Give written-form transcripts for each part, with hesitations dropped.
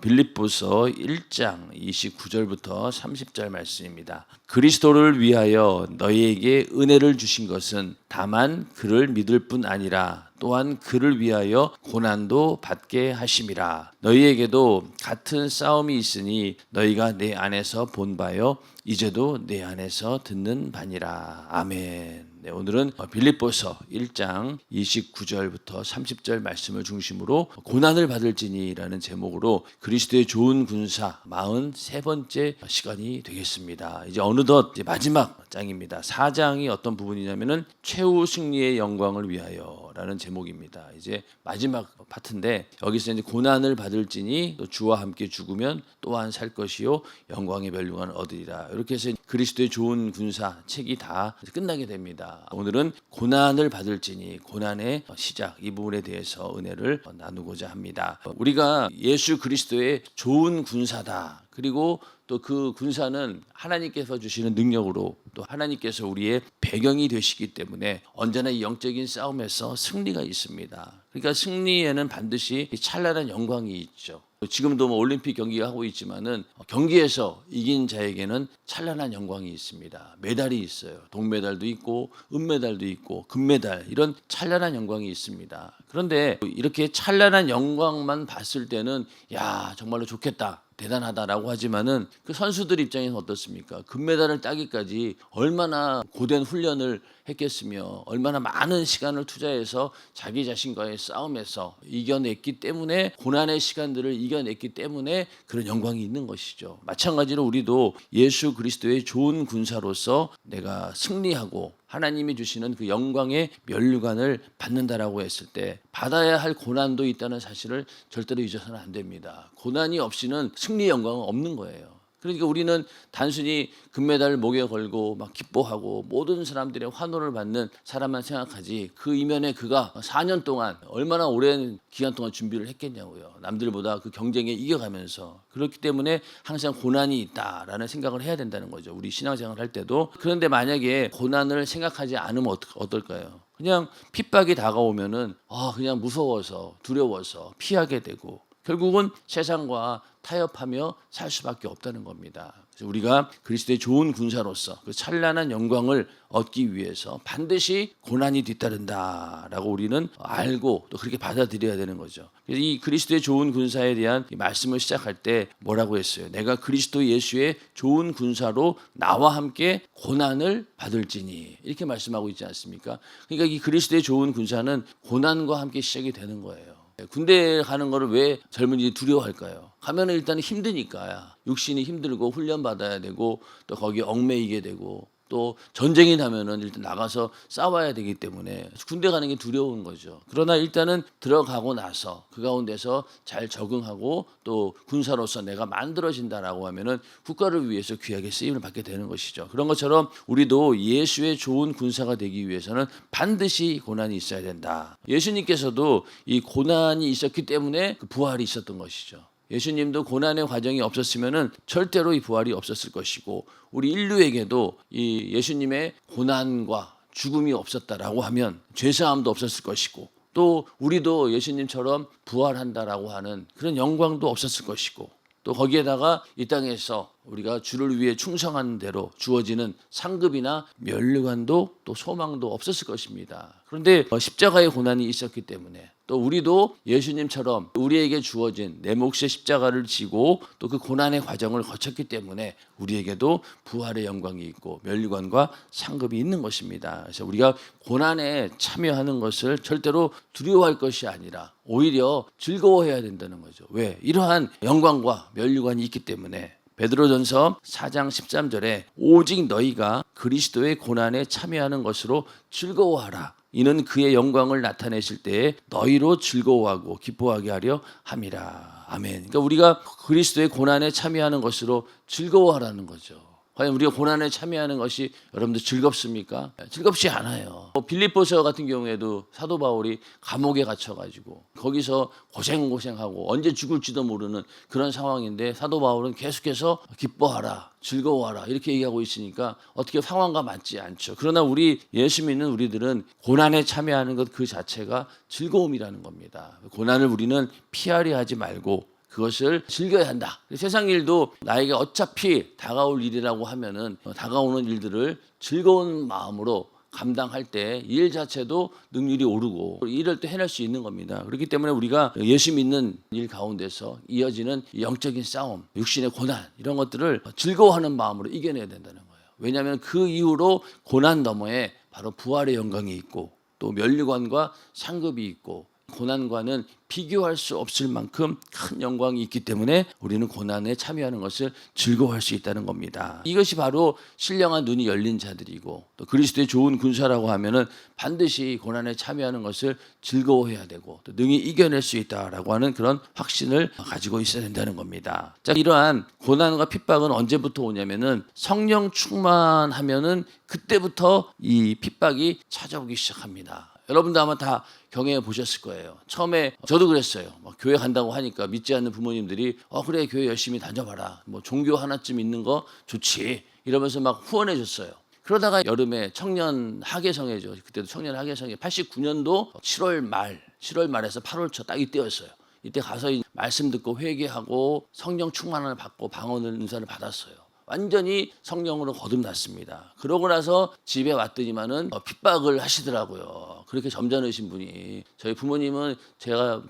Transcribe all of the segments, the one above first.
빌립보서 1장 29절부터 30절 말씀입니다. 그리스도를 위하여 너희에게 은혜를 주신 것은 다만 그를 믿을 뿐 아니라 또한 그를 위하여 고난도 받게 하심이라. 너희에게도 같은 싸움이 있으니 너희가 내 안에서 본 바요 이제도 내 안에서 듣는 바니라. 아멘. 네, 오늘은 빌립보서 1장 29절부터 30절 말씀을 중심으로 고난을 받을지니라는 제목으로 그리스도의 좋은 군사 43번째 시간이 되겠습니다. 이제 어느덧 이제 마지막 장입니다. 4장이 어떤 부분이냐면은 최후 승리의 영광을 위하여라는 제목입니다. 이제 마지막 파트인데 여기서 이제 고난을 받을지니 또 주와 함께 죽으면 또한 살 것이요 영광의 멸류관을 얻으리라. 이렇게 해서 그리스도의 좋은 군사 책이 다 끝나게 됩니다. 오늘은 고난을 받을지니 고난의 시작 이 부분에 대해서 은혜를 나누고자 합니다. 우리가 예수 그리스도의 좋은 군사다. 그리고 또 그 군사는 하나님께서 주시는 능력으로 또 하나님께서 우리의 배경이 되시기 때문에 언제나 이 영적인 싸움에서 승리가 있습니다. 그러니까 승리에는 반드시 찬란한 영광이 있죠. 지금도 올림픽 경기가 하고 있지만은 경기에서 이긴 자에게는 찬란한 영광이 있습니다. 메달이 있어요. 동메달도 있고 은메달도 있고 금메달 이런 찬란한 영광이 있습니다. 그런데 이렇게 찬란한 영광만 봤을 때는 야 정말로 좋겠다. 대단하다라고 하지만은 그 선수들 입장에서는 어떻습니까? 금메달을 따기까지 얼마나 고된 훈련을 했겠으며 얼마나 많은 시간을 투자해서 자기 자신과의 싸움에서 이겨냈기 때문에 고난의 시간들을 이겨냈기 때문에 그런 영광이 있는 것이죠. 마찬가지로 우리도 예수 그리스도의 좋은 군사로서 내가 승리하고 하나님이 주시는 그 영광의 면류관을 받는다라고 했을 때 받아야 할 고난도 있다는 사실을 절대로 잊어서는 안 됩니다. 고난이 없이는 승리 영광은 없는 거예요. 그러니까 우리는 단순히 금메달을 목에 걸고 막 기뻐하고 모든 사람들의 환호를 받는 사람만 생각하지 그 이면에 그가 4년 동안 얼마나 오랜 기간 동안 준비를 했겠냐고요. 남들보다 그 경쟁에 이겨가면서. 그렇기 때문에 항상 고난이 있다라는 생각을 해야 된다는 거죠. 우리 신앙생활 할 때도. 그런데 만약에 고난을 생각하지 않으면 어떨까요? 그냥 핍박이 다가오면은 그냥 무서워서 두려워서 피하게 되고 결국은 세상과 타협하며 살 수밖에 없다는 겁니다. 그래서 우리가 그리스도의 좋은 군사로서 그 찬란한 영광을 얻기 위해서 반드시 고난이 뒤따른다라고 우리는 알고 또 그렇게 받아들여야 되는 거죠. 그래서 이 그리스도의 좋은 군사에 대한 이 말씀을 시작할 때 뭐라고 했어요? 내가 그리스도 예수의 좋은 군사로 나와 함께 고난을 받을지니 이렇게 말씀하고 있지 않습니까? 그러니까 이 그리스도의 좋은 군사는 고난과 함께 시작이 되는 거예요. 군대에 가는 거를 왜 젊은이들이 두려워할까요? 가면은 일단 힘드니까 육신이 힘들고 훈련 받아야 되고 또 거기에 얽매이게 되고 또 전쟁이 나면은 일단 나가서 싸워야 되기 때문에 군대 가는 게 두려운 거죠. 그러나 일단은 들어가고 나서 그 가운데서 잘 적응하고 또 군사로서 내가 만들어진다라고 하면은 국가를 위해서 귀하게 쓰임을 받게 되는 것이죠. 그런 것처럼 우리도 예수의 좋은 군사가 되기 위해서는 반드시 고난이 있어야 된다. 예수님께서도 이 고난이 있었기 때문에 그 부활이 있었던 것이죠. 예수님도 고난의 과정이 없었으면은 절대로 이 부활이 없었을 것이고 우리 인류에게도 이 예수님의 고난과 죽음이 없었다라고 하면 죄사함도 없었을 것이고 또 우리도 예수님처럼 부활한다라고 하는 그런 영광도 없었을 것이고 또 거기에다가 이 땅에서 우리가 주를 위해 충성하는 대로 주어지는 상급이나 면류관도 또 소망도 없었을 것입니다. 그런데 십자가의 고난이 있었기 때문에 또 우리도 예수님처럼 우리에게 주어진 내 몫의 십자가를 지고 또 그 고난의 과정을 거쳤기 때문에 우리에게도 부활의 영광이 있고 면류관과 상급이 있는 것입니다. 그래서 우리가 고난에 참여하는 것을 절대로 두려워할 것이 아니라 오히려 즐거워해야 된다는 거죠. 왜? 이러한 영광과 면류관이 있기 때문에 베드로전서 4장 13절에 오직 너희가 그리스도의 고난에 참여하는 것으로 즐거워하라. 이는 그의 영광을 나타내실 때에 너희로 즐거워하고 기뻐하게 하려 함이라. 아멘. 그러니까 우리가 그리스도의 고난에 참여하는 것으로 즐거워하라는 거죠. 과연 우리가 고난에 참여하는 것이 여러분들 즐겁습니까? 즐겁지 않아요. 빌립보서 같은 경우에도 사도 바울이 감옥에 갇혀가지고 거기서 고생하고 언제 죽을지도 모르는 그런 상황인데 사도 바울은 계속해서 기뻐하라, 즐거워하라 이렇게 얘기하고 있으니까 어떻게 상황과 맞지 않죠. 그러나 우리 예수 믿는 우리들은 고난에 참여하는 것 그 자체가 즐거움이라는 겁니다. 고난을 우리는 피하려 하지 말고 그것을 즐겨야 한다. 세상 일도 나에게 어차피 다가올 일이라고 하면은 다가오는 일들을 즐거운 마음으로 감당할 때 일 자체도 능률이 오르고 일을 또 해낼 수 있는 겁니다. 그렇기 때문에 우리가 예수 믿는 일 가운데서 이어지는 영적인 싸움, 육신의 고난 이런 것들을 즐거워하는 마음으로 이겨내야 된다는 거예요. 왜냐하면 그 이후로 고난 너머에 바로 부활의 영광이 있고 또 면류관과 상급이 있고 고난과는 비교할 수 없을 만큼 큰 영광이 있기 때문에 우리는 고난에 참여하는 것을 즐거워할 수 있다는 겁니다. 이것이 바로 신령한 눈이 열린 자들이고 또 그리스도의 좋은 군사라고 하면은 반드시 고난에 참여하는 것을 즐거워해야 되고 또 능히 이겨낼 수 있다라고 하는 그런 확신을 가지고 있어야 된다는 겁니다. 자, 이러한 고난과 핍박은 언제부터 오냐면은 성령 충만하면은 그때부터 이 핍박이 찾아오기 시작합니다. 여러분도 아마 다 경험해 보셨을 거예요. 처음에 저도 그랬어요. 막 교회 간다고 하니까 믿지 않는 부모님들이 그래 교회 열심히 다녀봐라. 뭐 종교 하나쯤 있는 거 좋지. 이러면서 막 후원해 줬어요. 그러다가 여름에 청년 하계성회죠. 그때도 청년 하계성회 89년도 7월 말에서 8월 초 딱 이때였어요. 이때 가서 말씀 듣고 회개하고 성령 충만을 받고 방언을 은사를 받았어요. 완전히 성령으로 거듭났습니다. 그러고 나서 집에 왔더니만은 핍박을 하시더라고요. 그렇게 점잖으신 분이. 저희 부모님은 제가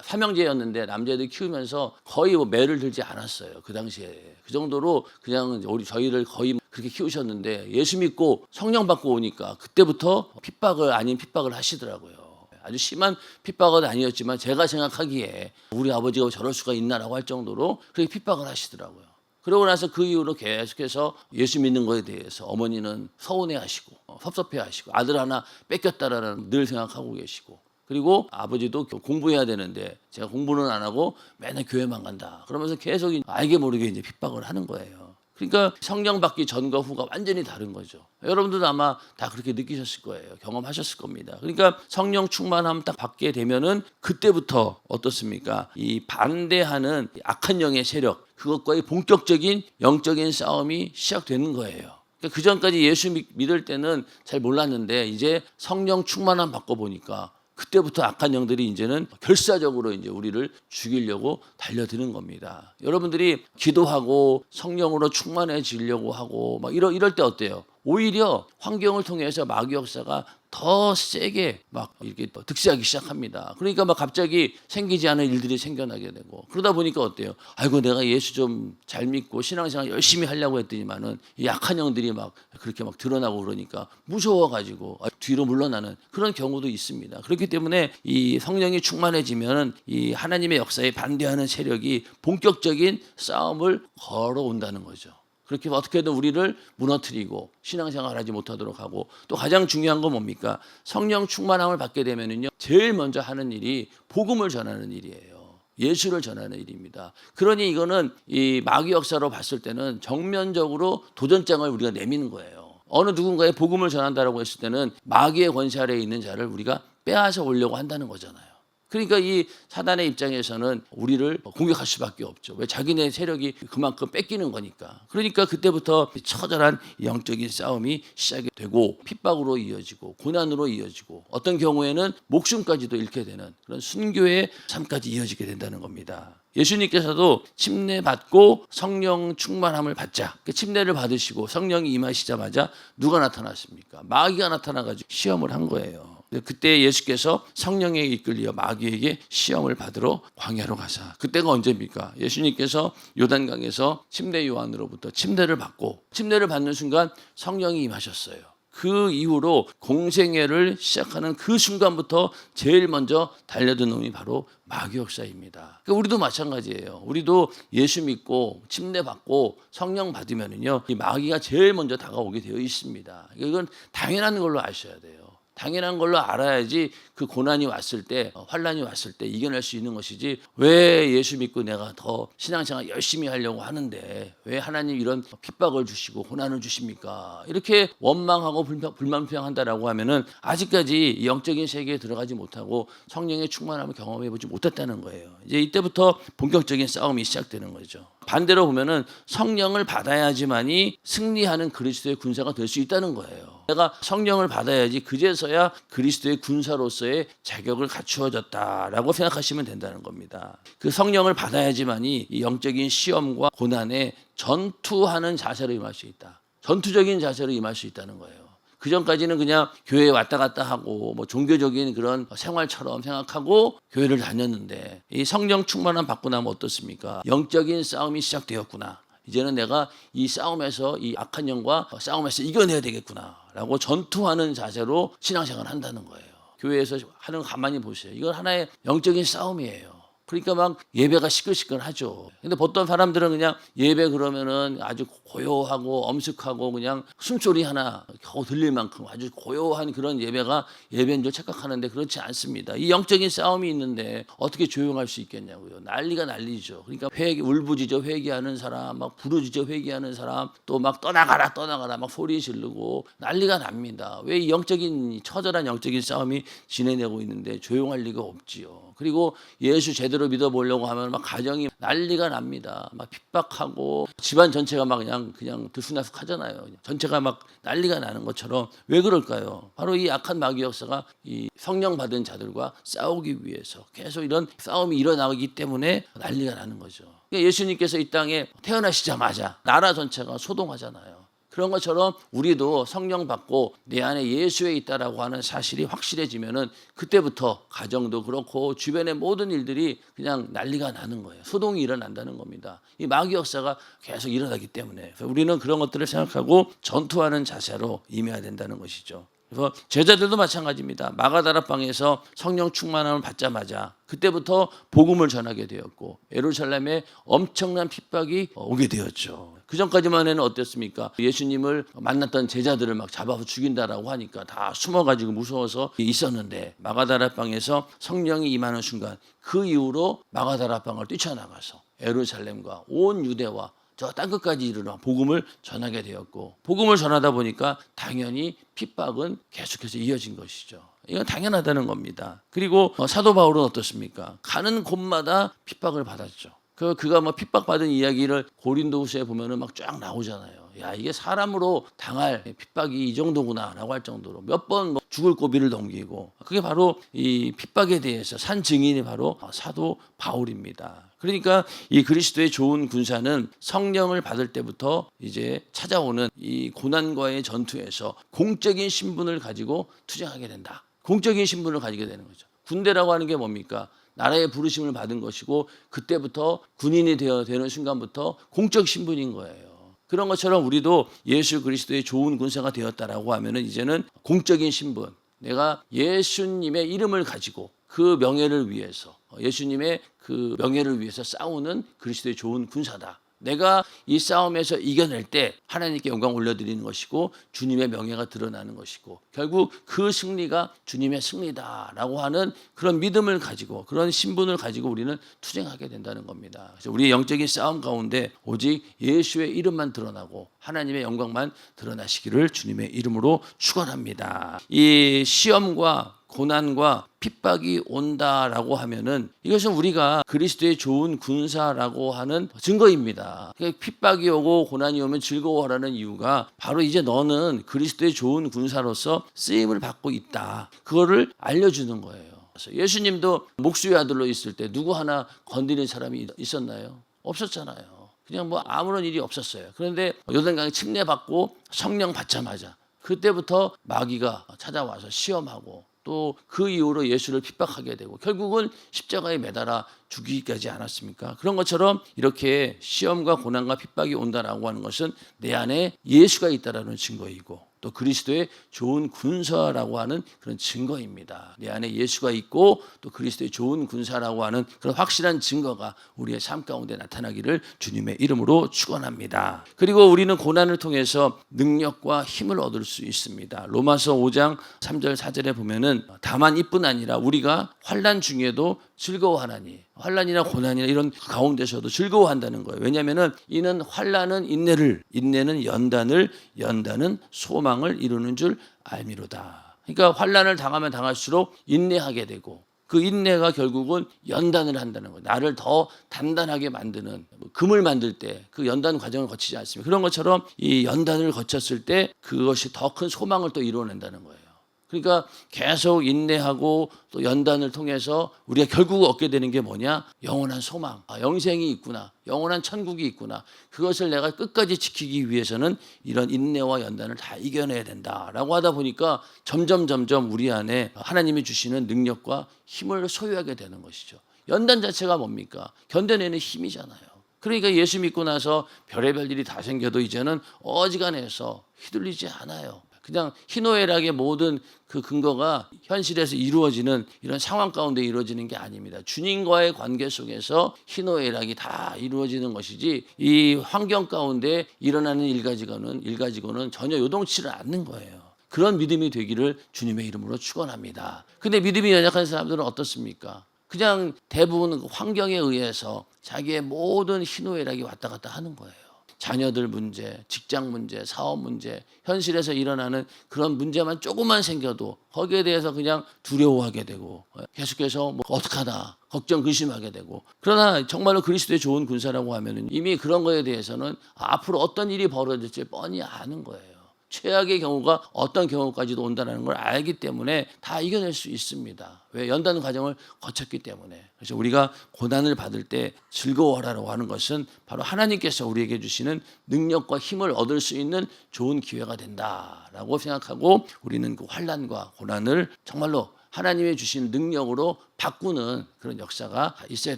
삼형제였는데 남자애들 키우면서 거의 매를 들지 않았어요. 그 당시에. 그 정도로 그냥 저희를 거의 그렇게 키우셨는데 예수 믿고 성령 받고 오니까 그때부터 핍박을 하시더라고요. 아주 심한 핍박은 아니었지만 제가 생각하기에 우리 아버지가 저럴 수가 있나라고 할 정도로 그렇게 핍박을 하시더라고요. 그러고 나서 그 이후로 계속해서 예수 믿는 것에 대해서 어머니는 서운해하시고 섭섭해하시고 아들 하나 뺏겼다라는 늘 생각하고 계시고 그리고 아버지도 공부해야 되는데 제가 공부는 안 하고 맨날 교회만 간다. 그러면서 계속 알게 모르게 이제 핍박을 하는 거예요. 그러니까 성령 받기 전과 후가 완전히 다른 거죠. 여러분들도 아마 다 그렇게 느끼셨을 거예요. 경험하셨을 겁니다. 그러니까 성령 충만함 딱 받게 되면은 그때부터 어떻습니까? 이 반대하는 악한 영의 세력 그것과의 본격적인 영적인 싸움이 시작되는 거예요. 그러니까 그 전까지 예수 믿을 때는 잘 몰랐는데 이제 성령 충만함 받고 보니까 그때부터 악한 영들이 이제는 결사적으로 이제 우리를 죽이려고 달려드는 겁니다. 여러분들이 기도하고 성령으로 충만해지려고 하고 막 이럴 때 어때요? 오히려 환경을 통해서 마귀 역사가 더 세게 막 이렇게 득세하기 시작합니다. 그러니까 막 갑자기 생기지 않은 일들이 생겨나게 되고 그러다 보니까 어때요? 아이고 내가 예수 좀 잘 믿고 신앙생활 열심히 하려고 했더니만은 이 약한 영들이 막 그렇게 막 드러나고 그러니까 무서워가지고 뒤로 물러나는 그런 경우도 있습니다. 그렇기 때문에 이 성령이 충만해지면은 이 하나님의 역사에 반대하는 세력이 본격적인 싸움을 걸어온다는 거죠. 그렇게 어떻게든 우리를 무너뜨리고 신앙생활하지 못하도록 하고 또 가장 중요한 건 뭡니까? 성령 충만함을 받게 되면은요 제일 먼저 하는 일이 복음을 전하는 일이에요. 예수를 전하는 일입니다. 그러니 이거는 이 마귀 역사로 봤을 때는 정면적으로 도전장을 우리가 내미는 거예요. 어느 누군가의 복음을 전한다라고 했을 때는 마귀의 권세 아래에 있는 자를 우리가 빼앗아 오려고 한다는 거잖아요. 그러니까 이 사단의 입장에서는 우리를 공격할 수밖에 없죠. 왜 자기네 세력이 그만큼 뺏기는 거니까. 그러니까 그때부터 처절한 영적인 싸움이 시작이 되고 핍박으로 이어지고 고난으로 이어지고 어떤 경우에는 목숨까지도 잃게 되는 그런 순교의 삶까지 이어지게 된다는 겁니다. 예수님께서도 침례받고 성령 충만함을 받자. 침례를 받으시고 성령이 임하시자마자 누가 나타났습니까? 마귀가 나타나가지고 시험을 한 거예요. 그때 예수께서 성령에 이끌려 마귀에게 시험을 받으러 광야로 가사. 그때가 언제입니까? 예수님께서 요단강에서 침례 요한으로부터 침례를 받고 침례를 받는 순간 성령이 임하셨어요. 그 이후로 공생애를 시작하는 그 순간부터 제일 먼저 달려든 놈이 바로 마귀 역사입니다. 그러니까 우리도 마찬가지예요. 우리도 예수 믿고 침례 받고 성령 받으면은요, 이 마귀가 제일 먼저 다가오게 되어 있습니다. 이건 당연한 걸로 아셔야 돼요. 당연한 걸로 알아야지 그 고난이 왔을 때 환난이 왔을 때 이겨낼 수 있는 것이지 왜 예수 믿고 내가 더 신앙생활 열심히 하려고 하는데 왜 하나님 이런 핍박을 주시고 고난을 주십니까? 이렇게 원망하고 불만평한다라고 하면은 아직까지 영적인 세계에 들어가지 못하고 성령의 충만함을 경험해보지 못했다는 거예요. 이제 이때부터 본격적인 싸움이 시작되는 거죠. 반대로 보면은 성령을 받아야지만이 승리하는 그리스도의 군사가 될 수 있다는 거예요. 내가 성령을 받아야지 그제서야 그리스도의 군사로서의 자격을 갖추어졌다라고 생각하시면 된다는 겁니다. 그 성령을 받아야지만이 이 영적인 시험과 고난에 전투하는 자세로 임할 수 있다. 전투적인 자세로 임할 수 있다는 거예요. 그 전까지는 그냥 교회에 왔다 갔다 하고 뭐 종교적인 그런 생활처럼 생각하고 교회를 다녔는데 이 성령 충만함 받고 나면 어떻습니까? 영적인 싸움이 시작되었구나. 이제는 내가 이 싸움에서 이 악한 영과 싸움에서 이겨내야 되겠구나 라고 전투하는 자세로 신앙생활을 한다는 거예요. 교회에서 하는 거 가만히 보세요. 이건 하나의 영적인 싸움이에요. 그러니까 막 예배가 시끌시끌하죠. 근데 보통 사람들은 그냥 예배 그러면은 아주 고요하고 엄숙하고 그냥 숨소리 하나 겨우 들릴 만큼 아주 고요한 그런 예배가 예배인 줄 착각하는데 그렇지 않습니다. 이 영적인 싸움이 있는데 어떻게 조용할 수 있겠냐고요. 난리가 난리죠. 그러니까 울부짖어 회개하는 사람, 막 부르짖어 회개하는 사람, 또 막 떠나가라 막 소리 지르고 난리가 납니다. 왜 이 영적인 처절한 영적인 싸움이 진행되고 있는데 조용할 리가 없지요. 그리고 예수 제대로 믿어보려고 하면 막 가정이 난리가 납니다. 막 핍박하고 집안 전체가 막 그냥 들쑥날쑥하잖아요. 전체가 막 난리가 나는 것처럼 왜 그럴까요? 바로 이 악한 마귀 역사가 이 성령 받은 자들과 싸우기 위해서 계속 이런 싸움이 일어나기 때문에 난리가 나는 거죠. 그러니까 예수님께서 이 땅에 태어나시자마자 나라 전체가 소동하잖아요. 그런 것처럼 우리도 성령 받고 내 안에 예수에 있다라고 하는 사실이 확실해지면은 그때부터 가정도 그렇고 주변의 모든 일들이 그냥 난리가 나는 거예요. 소동이 일어난다는 겁니다. 이 마귀 역사가 계속 일어나기 때문에 우리는 그런 것들을 생각하고 전투하는 자세로 임해야 된다는 것이죠. 그래서 제자들도 마찬가지입니다. 마가다락방에서 성령 충만함을 받자마자 그때부터 복음을 전하게 되었고 예루살렘에 엄청난 핍박이 오게 되었죠. 그 전까지만 해는 어땠습니까? 예수님을 만났던 제자들을 막 잡아서 죽인다라고 하니까 다 숨어가지고 무서워서 있었는데 마가다락방에서 성령이 임하는 순간 그 이후로 마가다락방을 뛰쳐나가서 예루살렘과 온 유대와 저 땅끝까지 이르러 복음을 전하게 되었고 복음을 전하다 보니까 당연히 핍박은 계속해서 이어진 것이죠. 이건 당연하다는 겁니다. 그리고 사도 바울은 어떻습니까? 가는 곳마다 핍박을 받았죠. 그가 뭐 핍박받은 이야기를 고린도후서에 보면은 막 쫙 나오잖아요. 야, 이게 사람으로 당할 핍박이 이 정도구나라고 할 정도로 몇 번 죽을 고비를 넘기고 그게 바로 이 핍박에 대해서 산 증인이 바로 사도 바울입니다. 그러니까 이 그리스도의 좋은 군사는 성령을 받을 때부터 이제 찾아오는 이 고난과의 전투에서 공적인 신분을 가지고 투쟁하게 된다. 공적인 신분을 가지게 되는 거죠. 군대라고 하는 게 뭡니까? 나라의 부르심을 받은 것이고 그때부터 군인이 되는 순간부터 공적 신분인 거예요. 그런 것처럼 우리도 예수 그리스도의 좋은 군사가 되었다라고 하면은 이제는 공적인 신분, 내가 예수님의 이름을 가지고 그 명예를 위해서 예수님의 그 명예를 위해서 싸우는 그리스도의 좋은 군사다. 내가 이 싸움에서 이겨낼 때 하나님께 영광 올려드리는 것이고 주님의 명예가 드러나는 것이고 결국 그 승리가 주님의 승리다라고 하는 그런 믿음을 가지고 그런 신분을 가지고 우리는 투쟁하게 된다는 겁니다. 그래서 우리의 영적인 싸움 가운데 오직 예수의 이름만 드러나고 하나님의 영광만 드러나시기를 주님의 이름으로 축원합니다. 이 시험과 고난과 핍박이 온다라고 하면은 이것은 우리가 그리스도의 좋은 군사라고 하는 증거입니다. 핍박이 오고 고난이 오면 즐거워하라는 이유가 바로 이제 너는 그리스도의 좋은 군사로서 쓰임을 받고 있다. 그거를 알려주는 거예요. 예수님도 목수의 아들로 있을 때 누구 하나 건드린 사람이 있었나요? 없었잖아요. 그냥 뭐 아무런 일이 없었어요. 그런데 요단강에 침례받고 성령 받자마자 그때부터 마귀가 찾아와서 시험하고 또 그 이후로 예수를 핍박하게 되고 결국은 십자가에 매달아 죽이기까지 않았습니까? 그런 것처럼 이렇게 시험과 고난과 핍박이 온다라고 하는 것은 내 안에 예수가 있다라는 증거이고 또 그리스도의 좋은 군사라고 하는 그런 증거입니다. 내 안에 예수가 있고 또 그리스도의 좋은 군사라고 하는 그런 확실한 증거가 우리의 삶 가운데 나타나기를 주님의 이름으로 축원합니다. 그리고 우리는 고난을 통해서 능력과 힘을 얻을 수 있습니다. 로마서 5장 3절 4절에 보면은 다만 이뿐 아니라 우리가 환난 중에도 즐거워하나니 환난이나 고난이나 이런 가운데서도 즐거워한다는 거예요. 왜냐하면은 이는 환난은 인내를 인내는 연단을 연단은 소망을 이루는 줄 알미로다. 그러니까 환난을 당하면 당할수록 인내하게 되고 그 인내가 결국은 연단을 한다는 거예요. 나를 더 단단하게 만드는, 금을 만들 때 그 연단 과정을 거치지 않습니까? 그런 것처럼 이 연단을 거쳤을 때 그것이 더 큰 소망을 또 이루어낸다는 거예요. 그러니까 계속 인내하고 또 연단을 통해서 우리가 결국 얻게 되는 게 뭐냐? 영원한 소망, 영생이 있구나, 영원한 천국이 있구나. 그것을 내가 끝까지 지키기 위해서는 이런 인내와 연단을 다 이겨내야 된다라고 하다 보니까 점점 우리 안에 하나님이 주시는 능력과 힘을 소유하게 되는 것이죠. 연단 자체가 뭡니까? 견뎌내는 힘이잖아요. 그러니까 예수 믿고 나서 별의별 일이 다 생겨도 이제는 어지간해서 휘둘리지 않아요. 그냥 희노애락의 모든 그 근거가 현실에서 이루어지는 이런 상황 가운데 이루어지는 게 아닙니다. 주님과의 관계 속에서 희노애락이 다 이루어지는 것이지 이 환경 가운데 일어나는 일가지고는 전혀 요동치를 않는 거예요. 그런 믿음이 되기를 주님의 이름으로 축원합니다. 근데 믿음이 연약한 사람들은 어떻습니까? 그냥 대부분 환경에 의해서 자기의 모든 희노애락이 왔다 갔다 하는 거예요. 자녀들 문제, 직장 문제, 사업 문제, 현실에서 일어나는 그런 문제만 조금만 생겨도 거기에 대해서 그냥 두려워하게 되고 계속해서 뭐 어떡하나 걱정 근심하게 되고, 그러나 정말로 그리스도의 좋은 군사라고 하면은 이미 그런 거에 대해서는 앞으로 어떤 일이 벌어질지 뻔히 아는 거예요. 최악의 경우가 어떤 경우까지도 온다는 걸 알기 때문에 다 이겨낼 수 있습니다. 왜? 연단 과정을 거쳤기 때문에. 그래서 우리가 고난을 받을 때 즐거워하라고 하는 것은 바로 하나님께서 우리에게 주시는 능력과 힘을 얻을 수 있는 좋은 기회가 된다라고 생각하고 우리는 그 환난과 고난을 정말로 하나님이 주신 능력으로 바꾸는 그런 역사가 있어야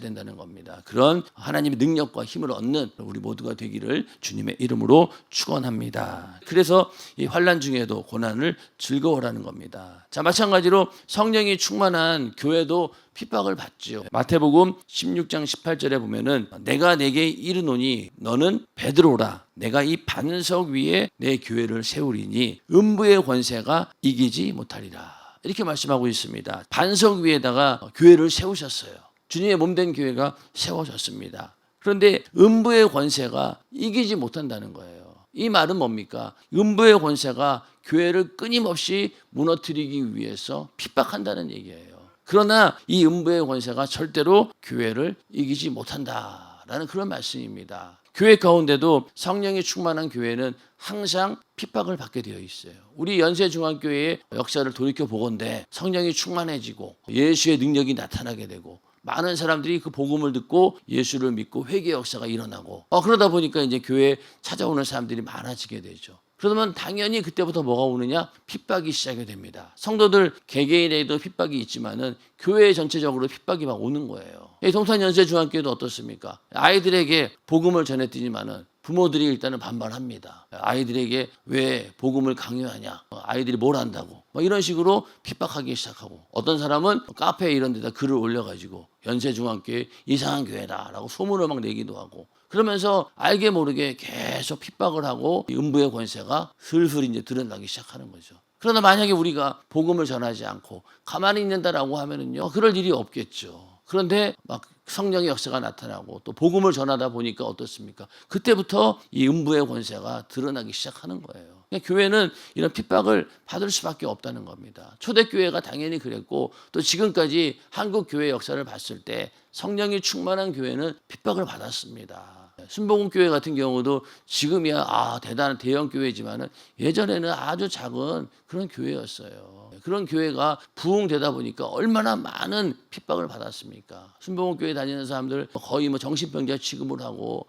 된다는 겁니다. 그런 하나님의 능력과 힘을 얻는 우리 모두가 되기를 주님의 이름으로 축원합니다. 그래서 이 환난 중에도 고난을 즐거워하라는 겁니다. 자, 마찬가지로 성령이 충만한 교회도 핍박을 받죠. 마태복음 16장 18절에 보면은 내가 내게 이르노니 너는 베드로라. 내가 이 반석 위에 내 교회를 세우리니 음부의 권세가 이기지 못하리라. 이렇게 말씀하고 있습니다. 반석 위에다가 교회를 세우셨어요. 주님의 몸된 교회가 세워졌습니다. 그런데 음부의 권세가 이기지 못한다는 거예요. 이 말은 뭡니까? 음부의 권세가 교회를 끊임없이 무너뜨리기 위해서 핍박한다는 얘기예요. 그러나 이 음부의 권세가 절대로 교회를 이기지 못한다라는 그런 말씀입니다. 교회 가운데도 성령이 충만한 교회는 항상 핍박을 받게 되어 있어요. 우리 연세중앙교회의 역사를 돌이켜보건대 성령이 충만해지고 예수의 능력이 나타나게 되고 많은 사람들이 그 복음을 듣고 예수를 믿고 회개 역사가 일어나고 그러다 보니까 이제 교회에 찾아오는 사람들이 많아지게 되죠. 그러면 당연히 그때부터 뭐가 오느냐? 핍박이 시작이 됩니다. 성도들 개개인에도 핍박이 있지만은 교회 전체적으로 핍박이 막 오는 거예요. 동산연세중앙교회도 어떻습니까? 아이들에게 복음을 전했더니만은 부모들이 일단은 반발합니다. 아이들에게 왜 복음을 강요하냐? 아이들이 뭘 안다고? 이런 식으로 핍박하기 시작하고, 어떤 사람은 카페 이런 데다 글을 올려가지고 연세중앙교회 이상한 교회다라고 소문을 막 내기도 하고, 그러면서 알게 모르게 계속 핍박을 하고 음부의 권세가 슬슬 이제 드러나기 시작하는 거죠. 그러나 만약에 우리가 복음을 전하지 않고 가만히 있는다라고 하면은요, 그럴 일이 없겠죠. 그런데 막 성령의 역사가 나타나고 또 복음을 전하다 보니까 어떻습니까? 그때부터 이 음부의 권세가 드러나기 시작하는 거예요. 그러니까 교회는 이런 핍박을 받을 수밖에 없다는 겁니다. 초대교회가 당연히 그랬고 또 지금까지 한국 교회 역사를 봤을 때 성령이 충만한 교회는 핍박을 받았습니다. 순복음교회 같은 경우도 지금이야 대단한 대형 교회지만은 예전에는 아주 작은 그런 교회였어요. 그런 교회가 부흥되다 보니까 얼마나 많은 핍박을 받았습니까? 순복음교회 다니는 사람들 거의 뭐 정신병자 취급을 하고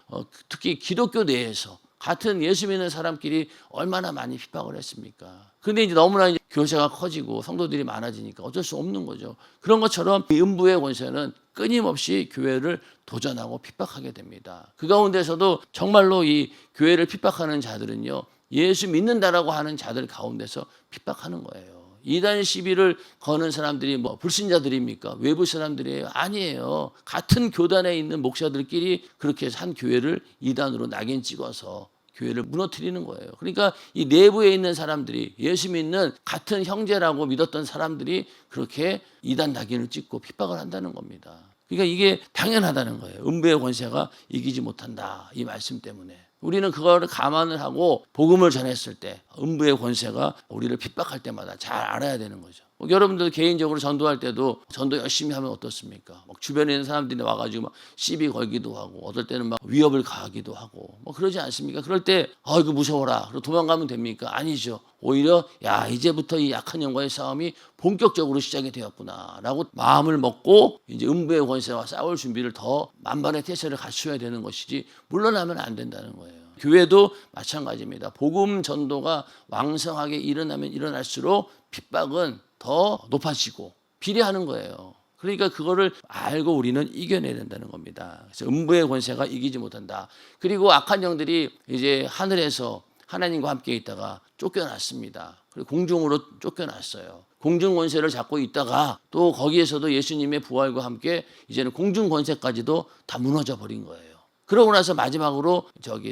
특히 기독교 내에서 같은 예수 믿는 사람끼리 얼마나 많이 핍박을 했습니까? 근데 이제 너무나 이제 교세가 커지고 성도들이 많아지니까 어쩔 수 없는 거죠. 그런 것처럼 이 음부의 권세는 끊임없이 교회를 도전하고 핍박하게 됩니다. 그 가운데서도 정말로 이 교회를 핍박하는 자들은요, 예수 믿는다라고 하는 자들 가운데서 핍박하는 거예요. 이단 시비를 거는 사람들이 뭐 불신자들입니까? 외부 사람들이에요? 아니에요. 같은 교단에 있는 목사들끼리 그렇게 해서 한 교회를 이단으로 낙인 찍어서 교회를 무너뜨리는 거예요. 그러니까 이 내부에 있는 사람들이 예수 믿는 같은 형제라고 믿었던 사람들이 그렇게 이단 낙인을 찍고 핍박을 한다는 겁니다. 그러니까 이게 당연하다는 거예요. 음부의 권세가 이기지 못한다. 이 말씀 때문에. 우리는 그거를 감안을 하고 복음을 전했을 때 음부의 권세가 우리를 핍박할 때마다 잘 알아야 되는 거죠. 여러분들 개인적으로 전도할 때도 전도 열심히 하면 어떻습니까? 막 주변에 있는 사람들이 와가지고 막 시비 걸기도 하고 어떨 때는 막 위협을 가하기도 하고 뭐 그러지 않습니까? 그럴 때 이거 무서워라. 그리고 도망가면 됩니까? 아니죠. 오히려 야 이제부터 이 약한 영과의 싸움이 본격적으로 시작이 되었구나라고 마음을 먹고 이제 음부의 권세와 싸울 준비를 더 만반의 태세를 갖춰야 되는 것이지 물러나면 안 된다는 거예요. 교회도 마찬가지입니다. 복음 전도가 왕성하게 일어나면 일어날수록 핍박은 더 높아지고 비례하는 거예요. 그러니까 그거를 알고 우리는 이겨내야 된다는 겁니다. 그래서 음부의 권세가 이기지 못한다. 그리고 악한 영들이 이제 하늘에서 하나님과 함께 있다가 쫓겨났습니다. 그리고 공중으로 쫓겨났어요. 공중 권세를 잡고 있다가 또 거기에서도 예수님의 부활과 함께 이제는 공중 권세까지도 다 무너져 버린 거예요. 그러고 나서 마지막으로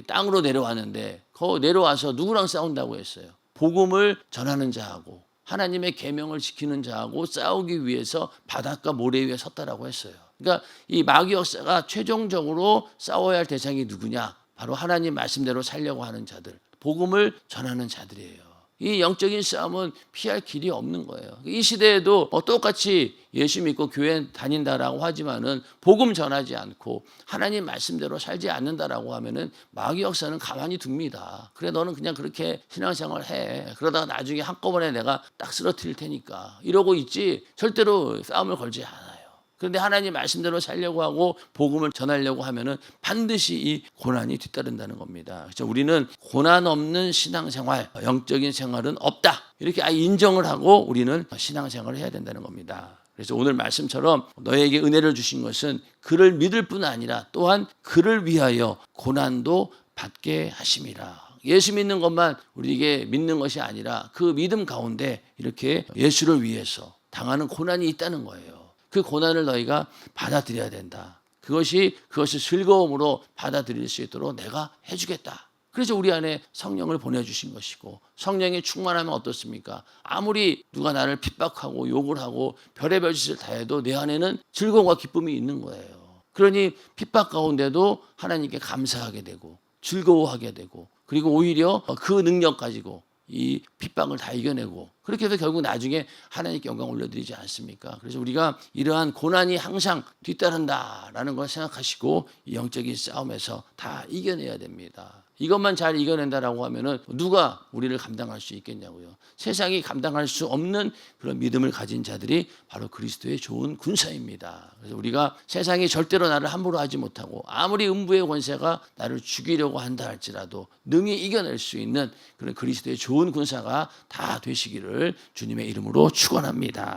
땅으로 내려왔는데 내려와서 누구랑 싸운다고 했어요? 복음을 전하는 자하고 하나님의 계명을 지키는 자하고 싸우기 위해서 바닷가 모래 위에 섰다라고 했어요. 그러니까 이 마귀 역사가 최종적으로 싸워야 할 대상이 누구냐? 바로 하나님 말씀대로 살려고 하는 자들, 복음을 전하는 자들이에요. 이 영적인 싸움은 피할 길이 없는 거예요. 이 시대에도 똑같이 예수 믿고 교회 다닌다라고 하지만은 복음 전하지 않고 하나님 말씀대로 살지 않는다라고 하면은 마귀 역사는 가만히 둡니다. 그래 너는 그냥 그렇게 신앙생활 해. 그러다가 나중에 한꺼번에 내가 딱 쓰러뜨릴 테니까 이러고 있지 절대로 싸움을 걸지 않아요. 그런데 하나님 말씀대로 살려고 하고 복음을 전하려고 하면은 반드시 이 고난이 뒤따른다는 겁니다. 그래서 우리는 고난 없는 신앙생활, 영적인 생활은 없다. 이렇게 인정을 하고 우리는 신앙생활을 해야 된다는 겁니다. 그래서 오늘 말씀처럼 너에게 은혜를 주신 것은 그를 믿을 뿐 아니라 또한 그를 위하여 고난도 받게 하심이라. 예수 믿는 것만 우리에게 믿는 것이 아니라 그 믿음 가운데 이렇게 예수를 위해서 당하는 고난이 있다는 거예요. 그 고난을 너희가 받아들여야 된다. 그것을 즐거움으로 받아들일 수 있도록 내가 해주겠다. 그래서 우리 안에 성령을 보내주신 것이고 성령이 충만하면 어떻습니까? 아무리 누가 나를 핍박하고 욕을 하고 별의별 짓을 다 해도 내 안에는 즐거움과 기쁨이 있는 거예요. 그러니 핍박 가운데도 하나님께 감사하게 되고 즐거워하게 되고 그리고 오히려 그 능력 가지고 이 핍박을 다 이겨내고 그렇게 해서 결국 나중에 하나님께 영광 올려드리지 않습니까? 그래서 우리가 이러한 고난이 항상 뒤따른다라는 걸 생각하시고 이 영적인 싸움에서 다 이겨내야 됩니다. 이것만 잘 이겨낸다라고 하면은 누가 우리를 감당할 수 있겠냐고요. 세상이 감당할 수 없는 그런 믿음을 가진 자들이 바로 그리스도의 좋은 군사입니다. 그래서 우리가 세상이 절대로 나를 함부로 하지 못하고 아무리 음부의 권세가 나를 죽이려고 한다 할지라도 능히 이겨낼 수 있는 그런 그리스도의 좋은 군사가 다 되시기를 주님의 이름으로 축원합니다.